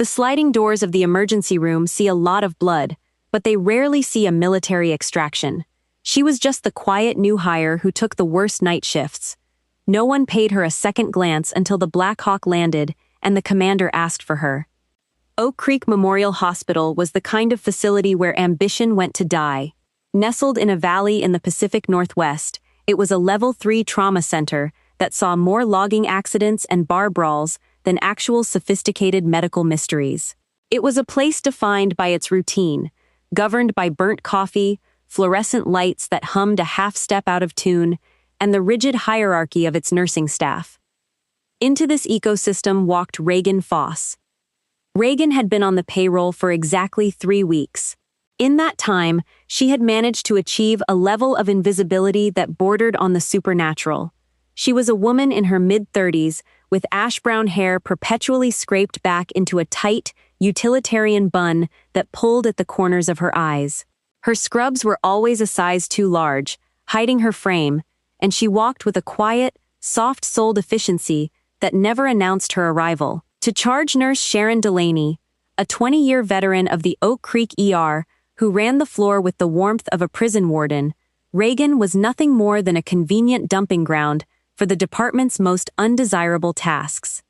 The sliding doors of the emergency room see a lot of blood, but they rarely see a military extraction. She was just the quiet new hire who took the worst night shifts. No one paid her a second glance until the Black Hawk landed and the commander asked for her. Oak Creek Memorial Hospital was the kind of facility where ambition went to die. Nestled in a valley in the Pacific Northwest, it was a Level 3 trauma center that saw more logging accidents and bar brawls than actual sophisticated medical mysteries. It was a place defined by its routine, governed by burnt coffee, fluorescent lights that hummed a half-step out of tune, and the rigid hierarchy of its nursing staff. Into this ecosystem walked Reagan Foss. Reagan had been on the payroll for exactly 3 weeks. In that time, she had managed to achieve a level of invisibility that bordered on the supernatural. She was a woman in her mid-30s, with ash-brown hair perpetually scraped back into a tight, utilitarian bun that pulled at the corners of her eyes. Her scrubs were always a size too large, hiding her frame, and she walked with a quiet, soft-souled efficiency that never announced her arrival. To charge nurse Sharon Delaney, a 20-year veteran of the Oak Creek ER who ran the floor with the warmth of a prison warden, Reagan was nothing more than a convenient dumping ground for the department's most undesirable tasks.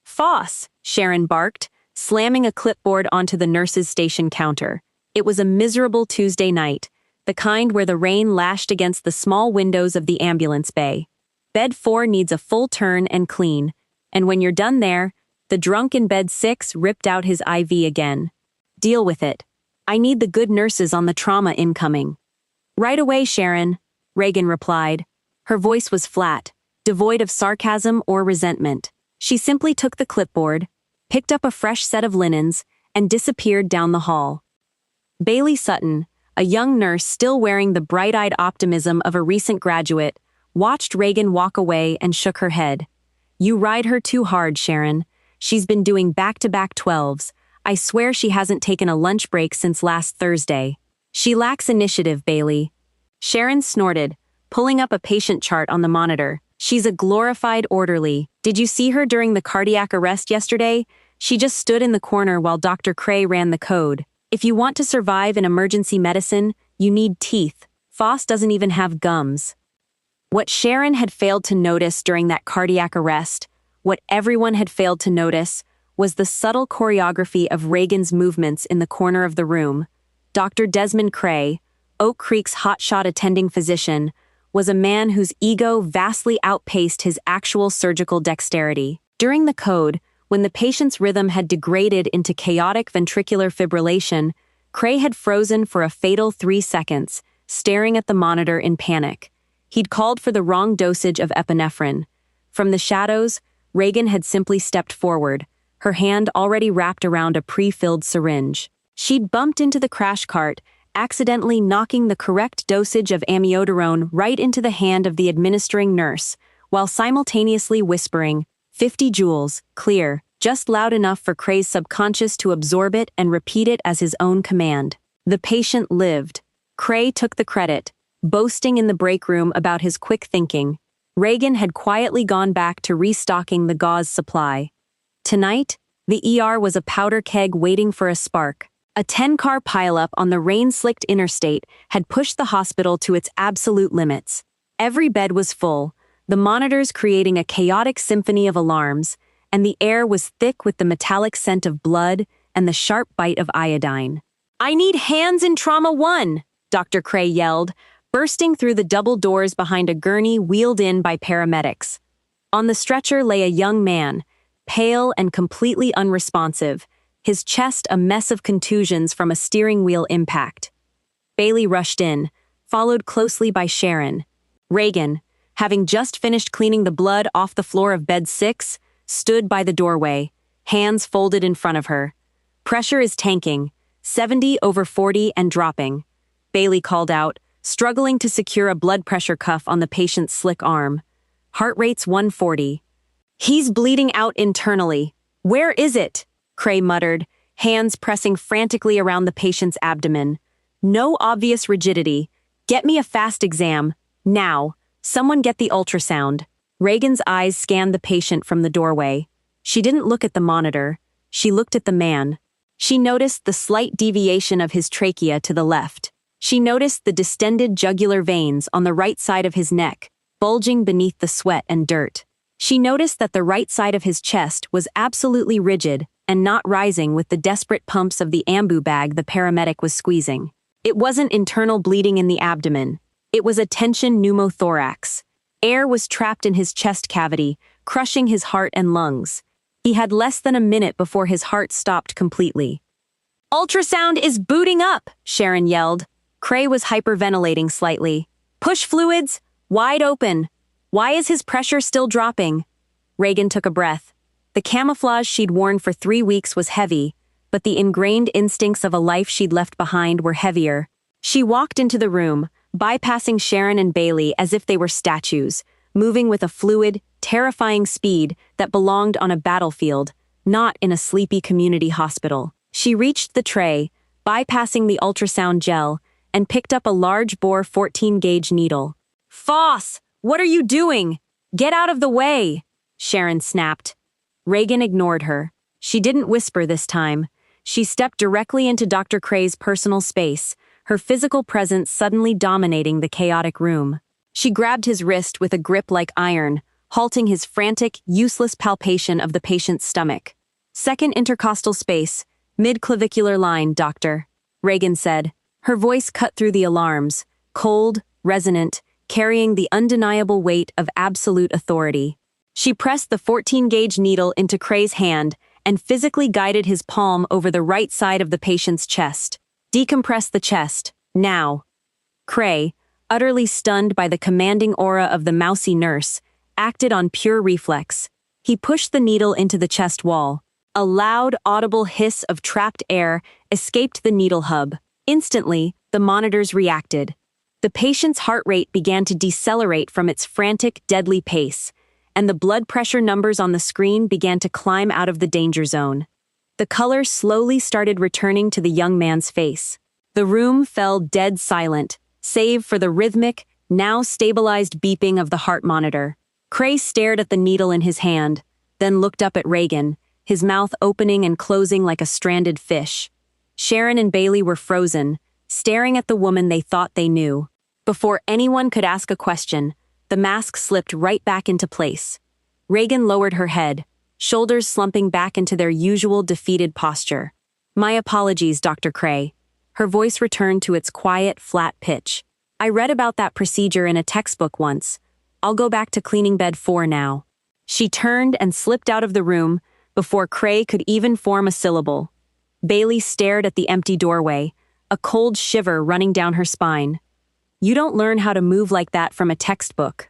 "Foss," Sharon barked, slamming a clipboard onto the nurse's station counter. It was a miserable Tuesday night, the kind where the rain lashed against the small windows of the ambulance bay. Bed 4 needs a full turn and clean, and when you're done there, the drunk in bed 6 ripped out his IV again. "Deal with it. I need the good nurses on the trauma incoming." "Right away, Sharon," Reagan replied. Her voice was flat, devoid of sarcasm or resentment. She simply took the clipboard, picked up a fresh set of linens, and disappeared down the hall. Bailey Sutton, a young nurse still wearing the bright-eyed optimism of a recent graduate, watched Reagan walk away and shook her head. "You ride her too hard, Sharon. She's been doing back-to-back 12s. I swear she hasn't taken a lunch break since last Thursday. She lacks initiative, Bailey." Sharon snorted, pulling up a patient chart on the monitor. "She's a glorified orderly. Did you see her during the cardiac arrest yesterday? She just stood in the corner while Dr. Cray ran the code. If you want to survive in emergency medicine, you need teeth. Foss doesn't even have gums." What Sharon had failed to notice during that cardiac arrest, what everyone had failed to notice, was the subtle choreography of Reagan's movements in the corner of the room. Dr. Desmond Cray, Oak Creek's hotshot attending physician, was a man whose ego vastly outpaced his actual surgical dexterity. During the code, when the patient's rhythm had degraded into chaotic ventricular fibrillation, Cray had frozen for a fatal 3 seconds, staring at the monitor in panic. He'd called for the wrong dosage of epinephrine. From the shadows, Reagan had simply stepped forward, her hand already wrapped around a pre-filled syringe. She'd bumped into the crash cart, accidentally knocking the correct dosage of amiodarone right into the hand of the administering nurse, while simultaneously whispering, 50 joules, clear, just loud enough for Cray's subconscious to absorb it and repeat it as his own command. The patient lived. Cray took the credit, boasting in the break room about his quick thinking. Reagan had quietly gone back to restocking the gauze supply. Tonight, the ER was a powder keg waiting for a spark. A 10-car pileup on the rain-slicked interstate had pushed the hospital to its absolute limits. Every bed was full, the monitors creating a chaotic symphony of alarms, and the air was thick with the metallic scent of blood and the sharp bite of iodine. "I need hands in Trauma 1, Dr. Cray yelled, bursting through the double doors behind a gurney wheeled in by paramedics. On the stretcher lay a young man, pale and completely unresponsive, his chest a mess of contusions from a steering wheel impact. Bailey rushed in, followed closely by Sharon. Reagan, having just finished cleaning the blood off the floor of bed 6, stood by the doorway, hands folded in front of her. "Pressure is tanking, 70/40 and dropping," Bailey called out, struggling to secure a blood pressure cuff on the patient's slick arm. "Heart rate's 140. "He's bleeding out internally. Where is it?" Cray muttered, hands pressing frantically around the patient's abdomen. "No obvious rigidity. Get me a fast exam. Now. Someone get the ultrasound." Reagan's eyes scanned the patient from the doorway. She didn't look at the monitor. She looked at the man. She noticed the slight deviation of his trachea to the left. She noticed the distended jugular veins on the right side of his neck, bulging beneath the sweat and dirt. She noticed that the right side of his chest was absolutely rigid and not rising with the desperate pumps of the ambu bag the paramedic was squeezing. It wasn't internal bleeding in the abdomen. It was a tension pneumothorax. Air was trapped in his chest cavity, crushing his heart and lungs. He had less than a minute before his heart stopped completely. "Ultrasound is booting up," Sharon yelled. Cray was hyperventilating slightly. "Push fluids, wide open. Why is his pressure still dropping?" Reagan took a breath. The camouflage she'd worn for 3 weeks was heavy, but the ingrained instincts of a life she'd left behind were heavier. She walked into the room, bypassing Sharon and Bailey as if they were statues, moving with a fluid, terrifying speed that belonged on a battlefield, not in a sleepy community hospital. She reached the tray, bypassing the ultrasound gel, and picked up a large-bore 14-gauge needle. "Foss, what are you doing? Get out of the way!" Sharon snapped. Reagan ignored her. She didn't whisper this time. She stepped directly into Dr. Cray's personal space, her physical presence suddenly dominating the chaotic room. She grabbed his wrist with a grip like iron, halting his frantic, useless palpation of the patient's stomach. "Second intercostal space, mid-clavicular line, doctor," Reagan said. Her voice cut through the alarms, cold, resonant, carrying the undeniable weight of absolute authority. She pressed the 14-gauge needle into Cray's hand and physically guided his palm over the right side of the patient's chest. "Decompress the chest, now." Cray, utterly stunned by the commanding aura of the mousy nurse, acted on pure reflex. He pushed the needle into the chest wall. A loud, audible hiss of trapped air escaped the needle hub. Instantly, the monitors reacted. The patient's heart rate began to decelerate from its frantic, deadly pace, and the blood pressure numbers on the screen began to climb out of the danger zone. The color slowly started returning to the young man's face. The room fell dead silent, save for the rhythmic, now stabilized beeping of the heart monitor. Cray stared at the needle in his hand, then looked up at Reagan, his mouth opening and closing like a stranded fish. Sharon and Bailey were frozen, staring at the woman they thought they knew. Before anyone could ask a question, the mask slipped right back into place. Reagan lowered her head, shoulders slumping back into their usual defeated posture. "My apologies, Dr. Cray." Her voice returned to its quiet, flat pitch. "I read about that procedure in a textbook once. I'll go back to cleaning bed 4 now." She turned and slipped out of the room before Cray could even form a syllable. Bailey stared at the empty doorway, a cold shiver running down her spine. You don't learn how to move like that from a textbook.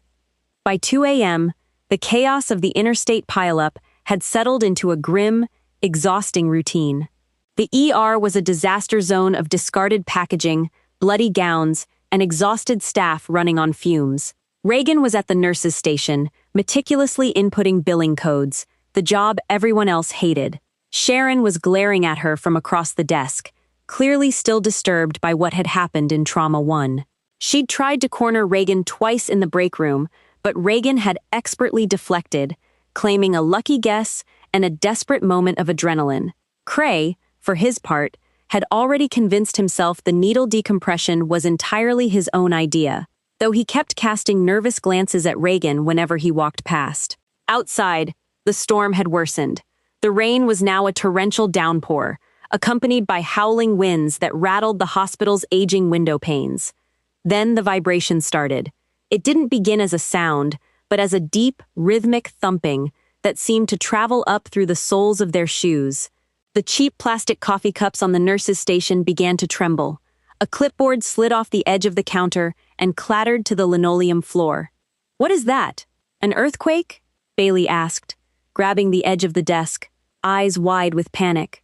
By 2 a.m., the chaos of the interstate pileup had settled into a grim, exhausting routine. The ER was a disaster zone of discarded packaging, bloody gowns, and exhausted staff running on fumes. Reagan was at the nurses' station, meticulously inputting billing codes, the job everyone else hated. Sharon was glaring at her from across the desk, clearly still disturbed by what had happened in Trauma 1. She'd tried to corner Reagan twice in the break room, but Reagan had expertly deflected, claiming a lucky guess and a desperate moment of adrenaline. Cray, for his part, had already convinced himself the needle decompression was entirely his own idea, though he kept casting nervous glances at Reagan whenever he walked past. Outside, the storm had worsened. The rain was now a torrential downpour, accompanied by howling winds that rattled the hospital's aging window panes. Then the vibration started. It didn't begin as a sound, but as a deep, rhythmic thumping that seemed to travel up through the soles of their shoes. The cheap plastic coffee cups on the nurses' station began to tremble. A clipboard slid off the edge of the counter and clattered to the linoleum floor. "What is that? An earthquake?" Bailey asked, grabbing the edge of the desk, eyes wide with panic.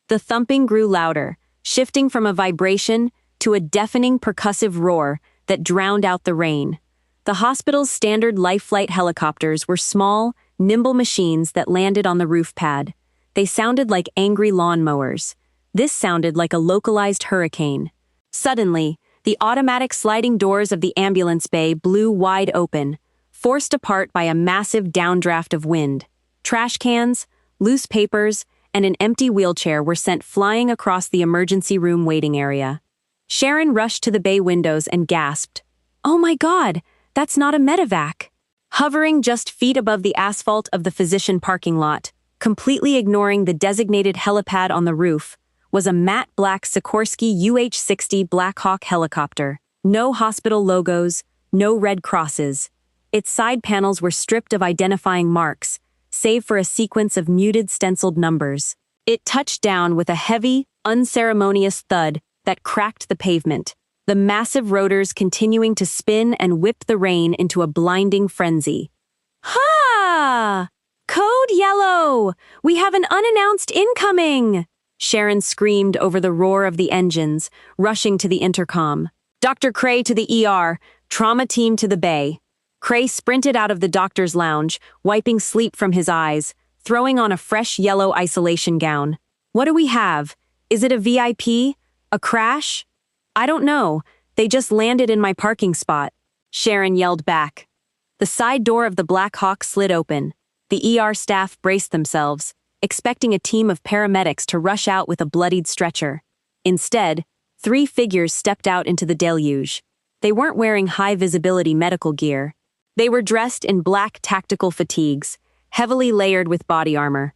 The thumping grew louder, shifting from a vibration to a deafening percussive roar that drowned out the rain. The hospital's standard life flight helicopters were small, nimble machines that landed on the roof pad. They sounded like angry lawnmowers. This sounded like a localized hurricane. Suddenly, the automatic sliding doors of the ambulance bay blew wide open, forced apart by a massive downdraft of wind. Trash cans, loose papers, and an empty wheelchair were sent flying across the emergency room waiting area. Sharon rushed to the bay windows and gasped, "Oh my God, that's not a medevac!" Hovering just feet above the asphalt of the physician parking lot, completely ignoring the designated helipad on the roof, was a matte black Sikorsky UH-60 Black Hawk helicopter. No hospital logos, no red crosses. Its side panels were stripped of identifying marks, save for a sequence of muted stenciled numbers. It touched down with a heavy, unceremonious thud that cracked the pavement, the massive rotors continuing to spin and whip the rain into a blinding frenzy. "Ha! Code yellow! We have an unannounced incoming!" Sharon screamed over the roar of the engines, rushing to the intercom. "Dr. Cray to the ER, trauma team to the bay." Cray sprinted out of the doctor's lounge, wiping sleep from his eyes, throwing on a fresh yellow isolation gown. "What do we have? Is it a VIP? A crash?" "I don't know. They just landed in my parking spot," Sharon yelled back. The side door of the Black Hawk slid open. The ER staff braced themselves, expecting a team of paramedics to rush out with a bloodied stretcher. Instead, 3 figures stepped out into the deluge. They weren't wearing high-visibility medical gear. They were dressed in black tactical fatigues, heavily layered with body armor.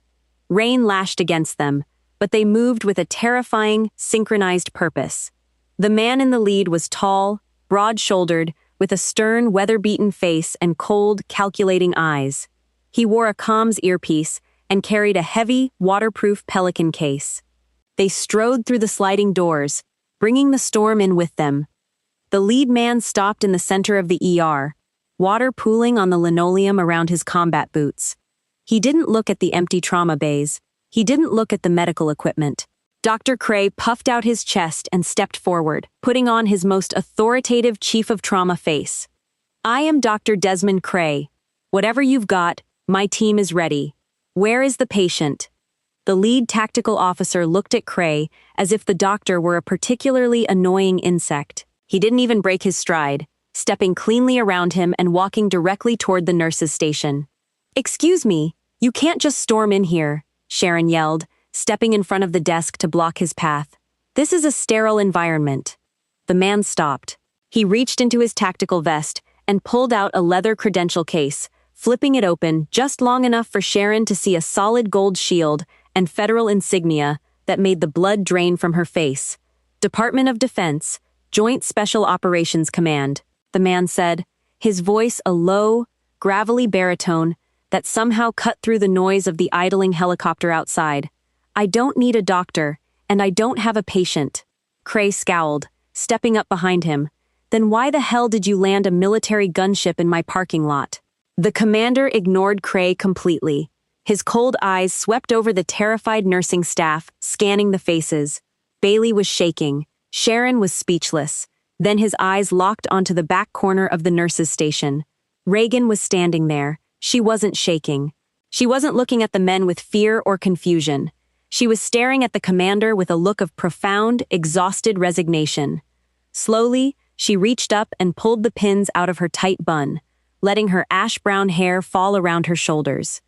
Rain lashed against them, but they moved with a terrifying, synchronized purpose. The man in the lead was tall, broad-shouldered, with a stern, weather-beaten face and cold, calculating eyes. He wore a comms earpiece and carried a heavy, waterproof Pelican case. They strode through the sliding doors, bringing the storm in with them. The lead man stopped in the center of the ER, water pooling on the linoleum around his combat boots. He didn't look at the empty trauma bays. He didn't look at the medical equipment. Dr. Cray puffed out his chest and stepped forward, putting on his most authoritative chief of trauma face. "I am Dr. Desmond Cray. Whatever you've got, my team is ready. Where is the patient?" The lead tactical officer looked at Cray as if the doctor were a particularly annoying insect. He didn't even break his stride, stepping cleanly around him and walking directly toward the nurse's station. "Excuse me, you can't just storm in here," Sharon yelled, stepping in front of the desk to block his path. "This is a sterile environment." The man stopped. He reached into his tactical vest and pulled out a leather credential case, flipping it open just long enough for Sharon to see a solid gold shield and federal insignia that made the blood drain from her face. "Department of Defense, Joint Special Operations Command," the man said, his voice a low, gravelly baritone that somehow cut through the noise of the idling helicopter outside. "I don't need a doctor, and I don't have a patient." Cray scowled, stepping up behind him. "Then why the hell did you land a military gunship in my parking lot?" The commander ignored Cray completely. His cold eyes swept over the terrified nursing staff, scanning the faces. Bailey was shaking. Sharon was speechless. Then his eyes locked onto the back corner of the nurse's station. Reagan was standing there. She wasn't shaking. She wasn't looking at the men with fear or confusion. She was staring at the commander with a look of profound, exhausted resignation. Slowly, she reached up and pulled the pins out of her tight bun, letting her ash-brown hair fall around her shoulders.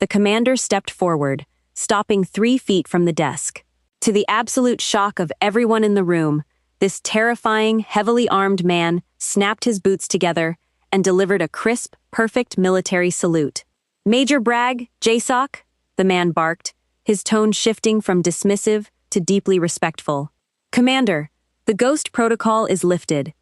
The commander stepped forward, stopping 3 feet from the desk. To the absolute shock of everyone in the room, this terrifying, heavily armed man snapped his boots together and delivered a crisp, perfect military salute. "Major Bragg, JSOC," the man barked, his tone shifting from dismissive to deeply respectful. "Commander, the Ghost Protocol is lifted.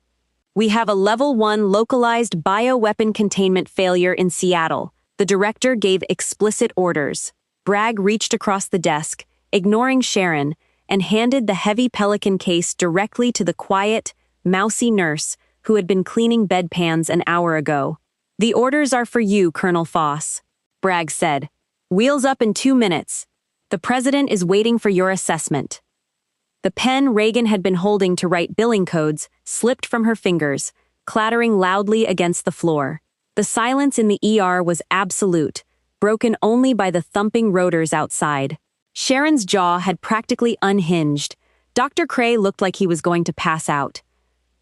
We have a Level 1 localized bioweapon containment failure in Seattle." The director gave explicit orders. Bragg reached across the desk, ignoring Sharon, and handed the heavy Pelican case directly to the quiet, mousy nurse who had been cleaning bedpans an hour ago. "The orders are for you, Colonel Foss," Bragg said. "Wheels up in 2 minutes. The president is waiting for your assessment." The pen Reagan had been holding to write billing codes slipped from her fingers, clattering loudly against the floor. The silence in the ER was absolute, broken only by the thumping rotors outside. Sharon's jaw had practically unhinged. Dr. Cray looked like he was going to pass out.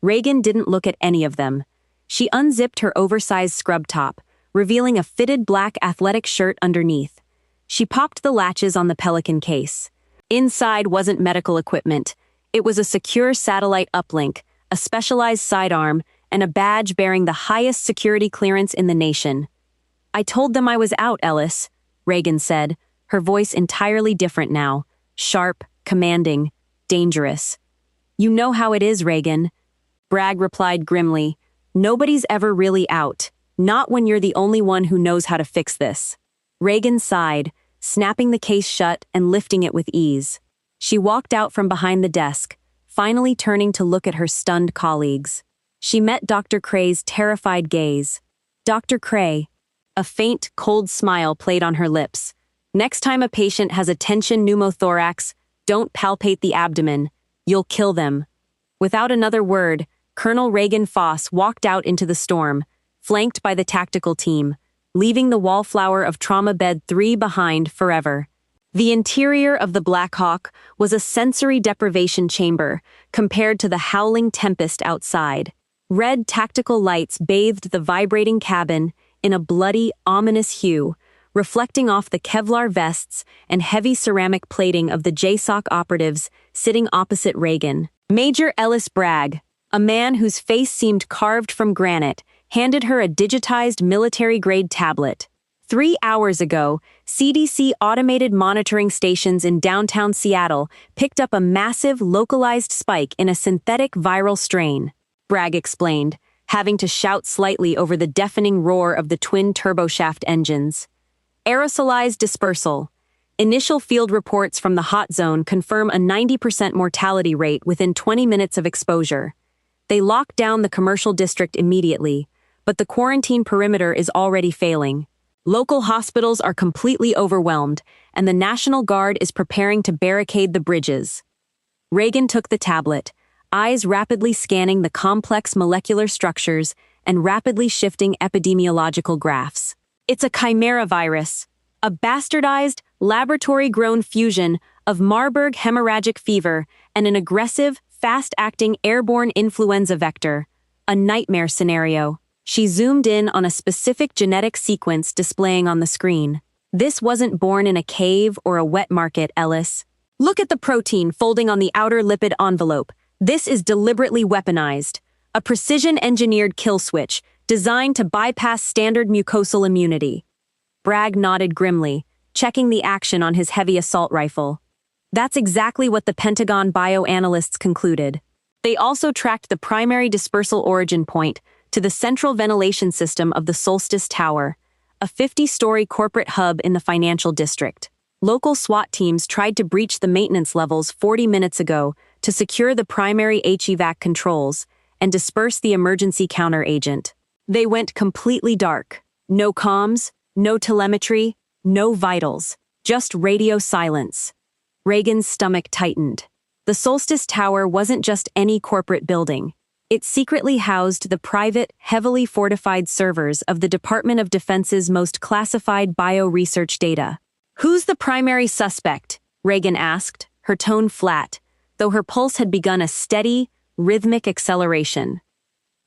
Reagan didn't look at any of them. She unzipped her oversized scrub top, revealing a fitted black athletic shirt underneath. She popped the latches on the Pelican case. Inside wasn't medical equipment. It was a secure satellite uplink, a specialized sidearm, and a badge bearing the highest security clearance in the nation. "I told them I was out, Ellis," Reagan said, her voice entirely different now, sharp, commanding, dangerous. "You know how it is, Reagan." Bragg replied grimly, "Nobody's ever really out, not when you're the only one who knows how to fix this." Reagan sighed, snapping the case shut and lifting it with ease. She walked out from behind the desk, finally turning to look at her stunned colleagues. She met Dr. Cray's terrified gaze. "Dr. Cray." A faint, cold smile played on her lips. "Next time a patient has a tension pneumothorax, don't palpate the abdomen. You'll kill them." Without another word, Colonel Reagan Foss walked out into the storm, flanked by the tactical team, leaving the wallflower of Trauma Bed 3 behind forever. The interior of the Black Hawk was a sensory deprivation chamber compared to the howling tempest outside. Red tactical lights bathed the vibrating cabin in a bloody, ominous hue, reflecting off the Kevlar vests and heavy ceramic plating of the JSOC operatives sitting opposite Reagan. Major Ellis Bragg, a man whose face seemed carved from granite, handed her a digitized military-grade tablet. 3 hours ago, CDC automated monitoring stations in downtown Seattle picked up a massive localized spike in a synthetic viral strain, Bragg explained, having to shout slightly over the deafening roar of the twin turboshaft engines. Aerosolized dispersal. Initial field reports from the hot zone confirm a 90% mortality rate within 20 minutes of exposure. They locked down the commercial district immediately, but the quarantine perimeter is already failing. Local hospitals are completely overwhelmed, and the National Guard is preparing to barricade the bridges. Reagan took the tablet, eyes rapidly scanning the complex molecular structures and rapidly shifting epidemiological graphs. It's a chimera virus, a bastardized, laboratory-grown fusion of Marburg hemorrhagic fever and an aggressive, fast-acting airborne influenza vector, a nightmare scenario. She zoomed in on a specific genetic sequence displaying on the screen. "This wasn't born in a cave or a wet market, Ellis. Look at the protein folding on the outer lipid envelope. This is deliberately weaponized. A precision-engineered kill switch designed to bypass standard mucosal immunity." Bragg nodded grimly, checking the action on his heavy assault rifle. That's exactly what the Pentagon bioanalysts concluded. They also tracked the primary dispersal origin point to the central ventilation system of the Solstice Tower, a 50-story corporate hub in the financial district. Local SWAT teams tried to breach the maintenance levels 40 minutes ago to secure the primary HEVAC controls and disperse the emergency counter agent. They went completely dark. No comms, no telemetry, no vitals, just radio silence. Reagan's stomach tightened. The Solstice Tower wasn't just any corporate building. It secretly housed the private, heavily fortified servers of the Department of Defense's most classified bio-research data. "Who's the primary suspect?" Reagan asked, her tone flat, though her pulse had begun a steady, rhythmic acceleration.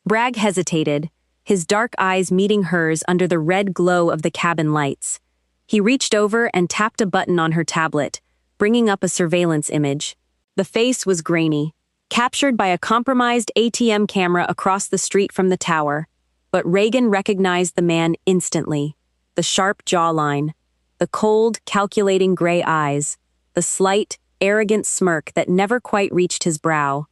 Bragg hesitated, his dark eyes meeting hers under the red glow of the cabin lights. He reached over and tapped a button on her tablet, bringing up a surveillance image. The face was grainy, captured by a compromised ATM camera across the street from the tower, but Reagan recognized the man instantly. The sharp jawline, the cold, calculating gray eyes, the slight, arrogant smirk that never quite reached his brow.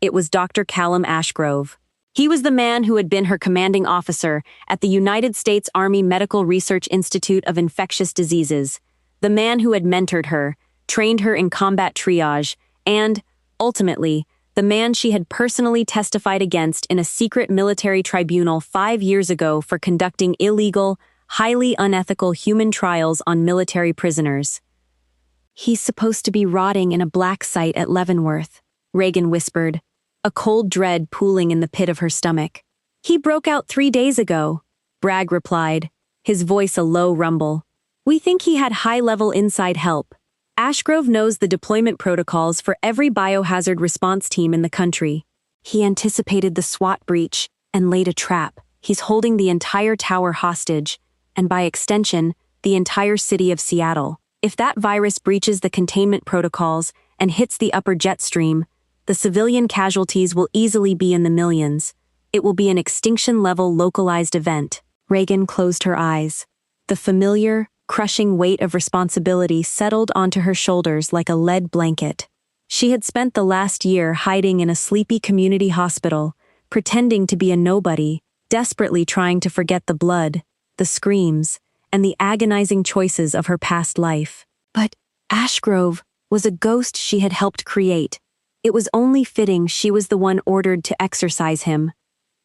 It was Dr. Callum Ashgrove. He was the man who had been her commanding officer at the United States Army Medical Research Institute of Infectious Diseases, the man who had mentored her, trained her in combat triage, and, ultimately, the man she had personally testified against in a secret military tribunal 5 years ago for conducting illegal, highly unethical human trials on military prisoners. "He's supposed to be rotting in a black site at Leavenworth," Reagan whispered, a cold dread pooling in the pit of her stomach. "He broke out 3 days ago," Bragg replied, his voice a low rumble. "We think he had high-level inside help. Ashgrove knows the deployment protocols for every biohazard response team in the country. He anticipated the SWAT breach and laid a trap. He's holding the entire tower hostage, and by extension, the entire city of Seattle. If that virus breaches the containment protocols and hits the upper jet stream, the civilian casualties will easily be in the millions. It will be an extinction-level localized event. Reagan closed her eyes. The familiar, crushing weight of responsibility settled onto her shoulders like a lead blanket. She had spent the last year hiding in a sleepy community hospital, pretending to be a nobody, desperately trying to forget the blood, the screams, and the agonizing choices of her past life. But Ashgrove was a ghost she had helped create. It was only fitting she was the one ordered to exorcise him.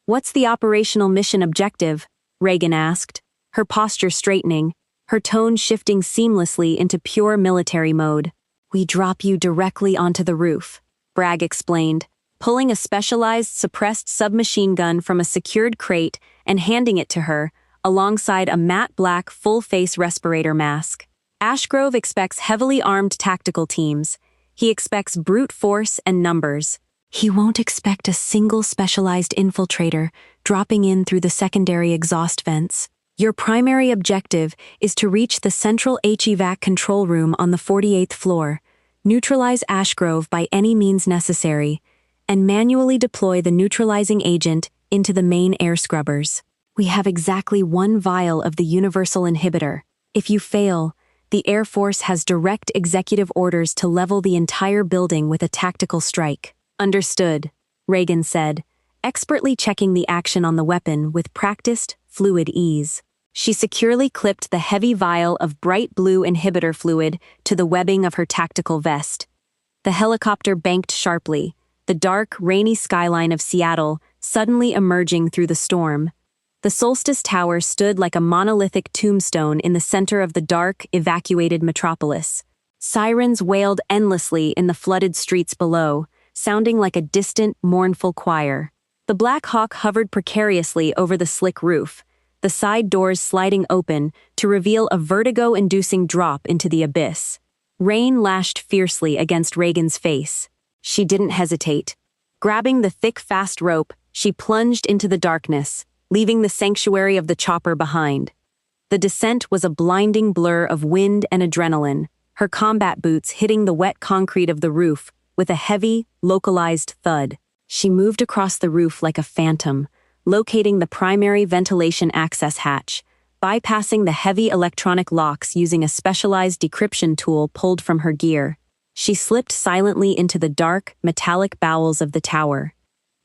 "What's the operational mission objective?" Reagan asked, her posture straightening, her tone shifting seamlessly into pure military mode. "We drop you directly onto the roof," Bragg explained, pulling a specialized suppressed submachine gun from a secured crate and handing it to her, alongside a matte black full-face respirator mask. "Ashgrove expects heavily armed tactical teams. He expects brute force and numbers. He won't expect a single specialized infiltrator dropping in through the secondary exhaust vents. Your primary objective is to reach the central HEVAC control room on the 48th floor, neutralize Ashgrove by any means necessary, and manually deploy the neutralizing agent into the main air scrubbers. We have exactly 1 vial of the universal inhibitor. If you fail, the Air Force has direct executive orders to level the entire building with a tactical strike." "Understood," Reagan said, expertly checking the action on the weapon with practiced, fluid ease. She securely clipped the heavy vial of bright blue inhibitor fluid to the webbing of her tactical vest. The helicopter banked sharply, the dark, rainy skyline of Seattle suddenly emerging through the storm. The Solstice Tower stood like a monolithic tombstone in the center of the dark, evacuated metropolis. Sirens wailed endlessly in the flooded streets below, sounding like a distant, mournful choir. The Black Hawk hovered precariously over the slick roof, the side doors sliding open to reveal a vertigo-inducing drop into the abyss. Rain lashed fiercely against Reagan's face. She didn't hesitate. Grabbing the thick, fast rope, she plunged into the darkness, leaving the sanctuary of the chopper behind. The descent was a blinding blur of wind and adrenaline, her combat boots hitting the wet concrete of the roof with a heavy, localized thud. She moved across the roof like a phantom, locating the primary ventilation access hatch, bypassing the heavy electronic locks using a specialized decryption tool pulled from her gear. She slipped silently into the dark, metallic bowels of the tower.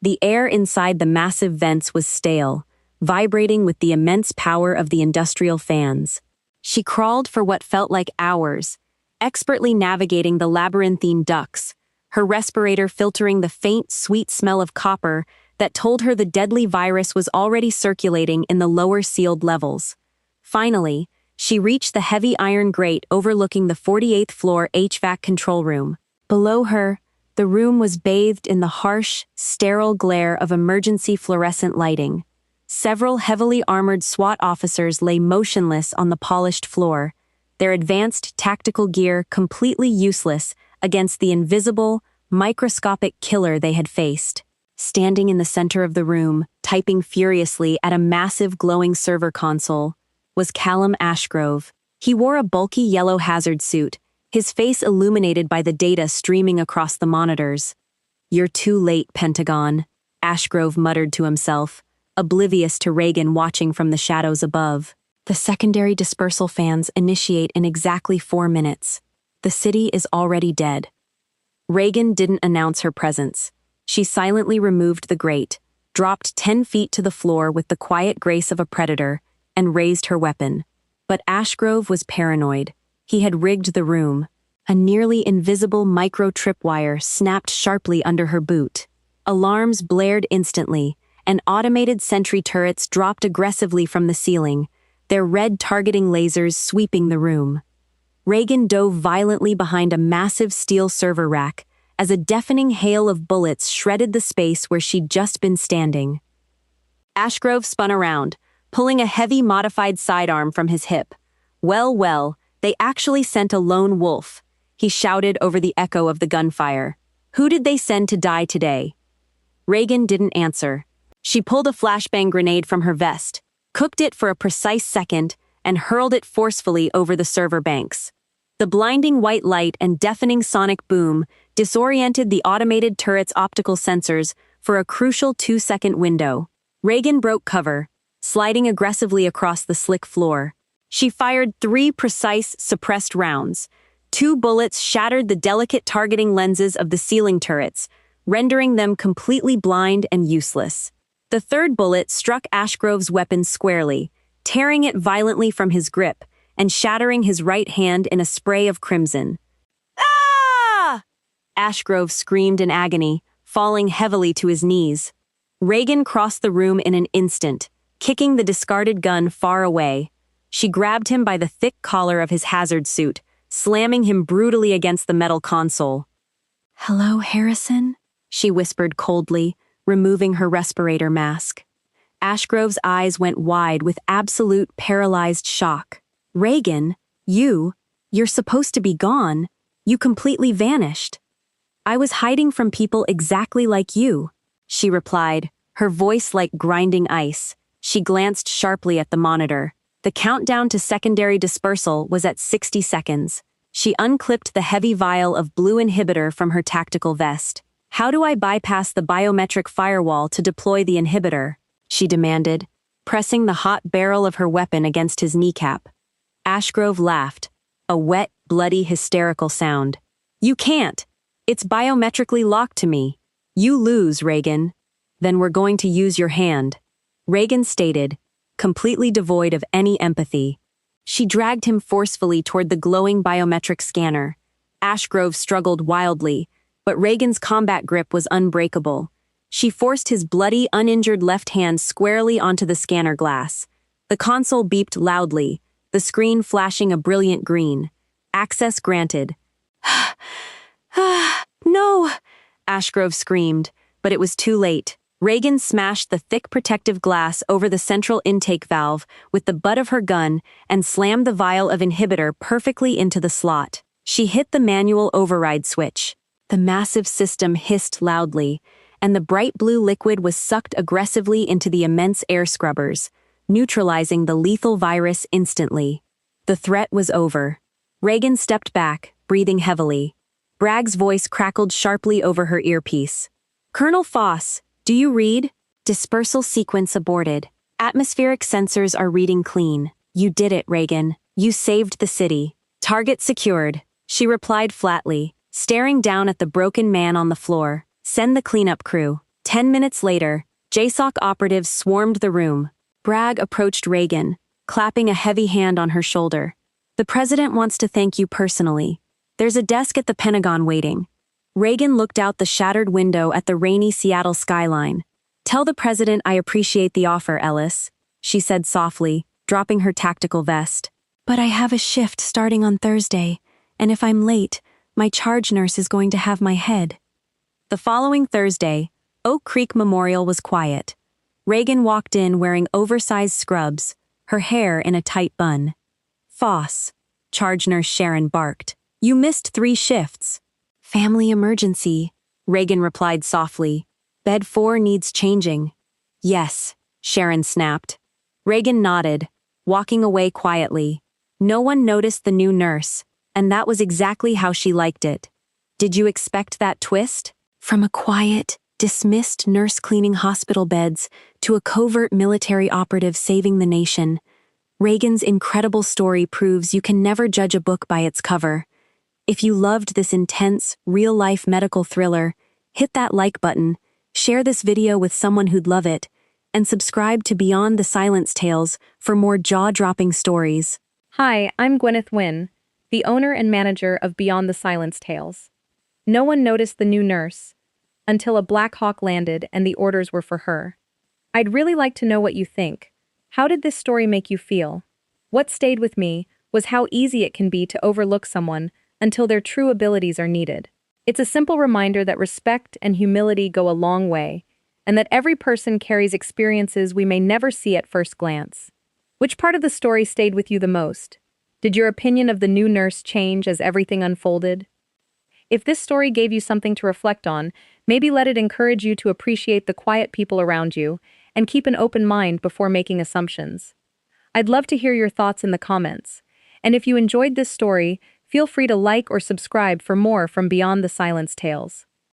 The air inside the massive vents was stale, vibrating with the immense power of the industrial fans. She crawled for what felt like hours, expertly navigating the labyrinthine ducts, her respirator filtering the faint, sweet smell of copper that told her the deadly virus was already circulating in the lower sealed levels. Finally, she reached the heavy iron grate overlooking the 48th floor HVAC control room. Below her, the room was bathed in the harsh, sterile glare of emergency fluorescent lighting. Several heavily armored SWAT officers lay motionless on the polished floor, their advanced tactical gear completely useless against the invisible, microscopic killer they had faced. Standing in the center of the room, typing furiously at a massive glowing server console, was Callum Ashgrove. He wore a bulky yellow hazard suit, his face illuminated by the data streaming across the monitors. "You're too late, Pentagon," Ashgrove muttered to himself, oblivious to Reagan watching from the shadows above. "The secondary dispersal fans initiate in exactly 4 minutes. The city is already dead." Reagan didn't announce her presence. She silently removed the grate, dropped 10 feet to the floor with the quiet grace of a predator, and raised her weapon. But Ashgrove was paranoid. He had rigged the room. A nearly invisible micro-tripwire snapped sharply under her boot. Alarms blared instantly, and automated sentry turrets dropped aggressively from the ceiling, their red targeting lasers sweeping the room. Reagan dove violently behind a massive steel server rack as a deafening hail of bullets shredded the space where she'd just been standing. Ashgrove spun around, pulling a heavy modified sidearm from his hip. Well, they actually sent a lone wolf," he shouted over the echo of the gunfire. "Who did they send to die today?" Reagan didn't answer. She pulled a flashbang grenade from her vest, cooked it for a precise second, and hurled it forcefully over the server banks. The blinding white light and deafening sonic boom disoriented the automated turret's optical sensors for a crucial 2-second window. Reagan broke cover, sliding aggressively across the slick floor. She fired 3 precise, suppressed rounds. 2 bullets shattered the delicate targeting lenses of the ceiling turrets, rendering them completely blind and useless. The 3rd bullet struck Ashgrove's weapon squarely, tearing it violently from his grip and shattering his right hand in a spray of crimson. "Ah!" Ashgrove screamed in agony, falling heavily to his knees. Reagan crossed the room in an instant, kicking the discarded gun far away. She grabbed him by the thick collar of his hazard suit, slamming him brutally against the metal console. "Hello, Harrison?" she whispered coldly, removing her respirator mask. Ashgrove's eyes went wide with absolute paralyzed shock. "Reagan, you're supposed to be gone. You completely vanished." "I was hiding from people exactly like you," she replied, her voice like grinding ice. She glanced sharply at the monitor. The countdown to secondary dispersal was at 60 seconds. She unclipped the heavy vial of blue inhibitor from her tactical vest. "How do I bypass the biometric firewall to deploy the inhibitor?" she demanded, pressing the hot barrel of her weapon against his kneecap. Ashgrove laughed, a wet, bloody, hysterical sound. "You can't. It's biometrically locked to me. You lose, Reagan. Then we're going to use your hand," Reagan stated, completely devoid of any empathy. She dragged him forcefully toward the glowing biometric scanner. Ashgrove struggled wildly, but Reagan's combat grip was unbreakable. She forced his bloody, uninjured left hand squarely onto the scanner glass. The console beeped loudly, the screen flashing a brilliant green. Access granted. "No!" Ashgrove screamed, but it was too late. Reagan smashed the thick protective glass over the central intake valve with the butt of her gun and slammed the vial of inhibitor perfectly into the slot. She hit the manual override switch. The massive system hissed loudly, and the bright blue liquid was sucked aggressively into the immense air scrubbers, neutralizing the lethal virus instantly. The threat was over. Reagan stepped back, breathing heavily. Bragg's voice crackled sharply over her earpiece. "Colonel Foss, do you read? Dispersal sequence aborted. Atmospheric sensors are reading clean. You did it, Reagan. You saved the city. Target secured," she replied flatly, staring down at the broken man on the floor. "Send the cleanup crew." 10 minutes later, JSOC operatives swarmed the room. Bragg approached Reagan, clapping a heavy hand on her shoulder. "The president wants to thank you personally. There's a desk at the Pentagon waiting." Reagan looked out the shattered window at the rainy Seattle skyline. "Tell the president I appreciate the offer, Ellis," she said softly, dropping her tactical vest. "But I have a shift starting on Thursday, and if I'm late, my charge nurse is going to have my head." The following Thursday, Oak Creek Memorial was quiet. Reagan walked in wearing oversized scrubs, her hair in a tight bun. "Foss," charge nurse Sharon barked. "You missed 3 shifts." "Family emergency," Reagan replied softly. "Bed 4 needs changing." "Yes," Sharon snapped. Reagan nodded, walking away quietly. No one noticed the new nurse, and that was exactly how she liked it. Did you expect that twist? From a quiet, dismissed nurse cleaning hospital beds to a covert military operative saving the nation, Reagan's incredible story proves you can never judge a book by its cover. If you loved this intense, real-life medical thriller, hit that like button, share this video with someone who'd love it, and subscribe to Beyond the Silence Tales for more jaw-dropping stories. Hi, I'm Gwyneth Wynn, the owner and manager of Beyond the Silence Tales. No one noticed the new nurse until a Black Hawk landed and the orders were for her. I'd really like to know what you think. How did this story make you feel? What stayed with me was how easy it can be to overlook someone until their true abilities are needed. It's a simple reminder that respect and humility go a long way, and that every person carries experiences we may never see at first glance. Which part of the story stayed with you the most? Did your opinion of the new nurse change as everything unfolded? If this story gave you something to reflect on, maybe let it encourage you to appreciate the quiet people around you and keep an open mind before making assumptions. I'd love to hear your thoughts in the comments. And if you enjoyed this story, feel free to like or subscribe for more from Beyond the Silence Tales.